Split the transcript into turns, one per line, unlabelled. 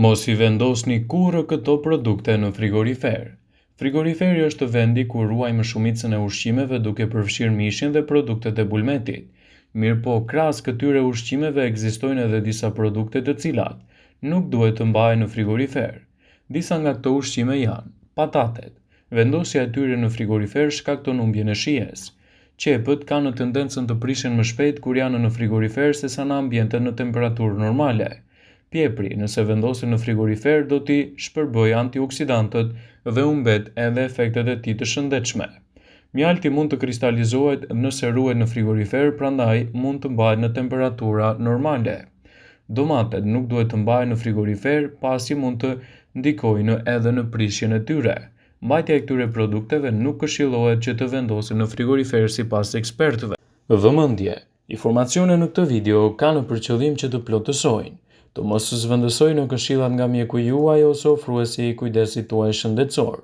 Mos i vendosni kurrë këto produkte në frigorifer. Frigoriferi është vendi ku ruajmë shumicën e ushqimeve duke përfshirë mishin dhe produktet e bulmetit. Mirëpo, krahas këtyre ushqimeve ekzistojnë edhe disa produkte të cilat nuk duhet të mbahen në frigorifer. Disa nga këto ushqime janë patatet. Vendosja e tyre në frigorifer shkakton humbjen e shijes. Qepët kanë tendencën të prishen më shpejt kur janë në frigorifer sesa në ambiente në temperaturë normale. Piepri, nëse vendosen në frigorifer, do t'i shpërbëjë antioksidantët dhe humbet edhe efektet e tij të shëndetshme. Mjalti mund të kristalizohet nëse ruhet në frigorifer, prandaj mund të mbahet në temperatura normale. Domatet nuk duhet të mbahen në frigorifer, pasi mund të ndikojnë edhe në prishjen e tyre. Mbajtja e këtyre produkteve nuk këshillohet që të vendosen në frigorifer sipas ekspertëve. Vëmendje: informacionet në këtë video kanë për qëllim që të plotësojnë, të mos zhvendësojnë këshillat nga mjeku juaj ose ofruesi i kujdesit tuaj shëndetësor.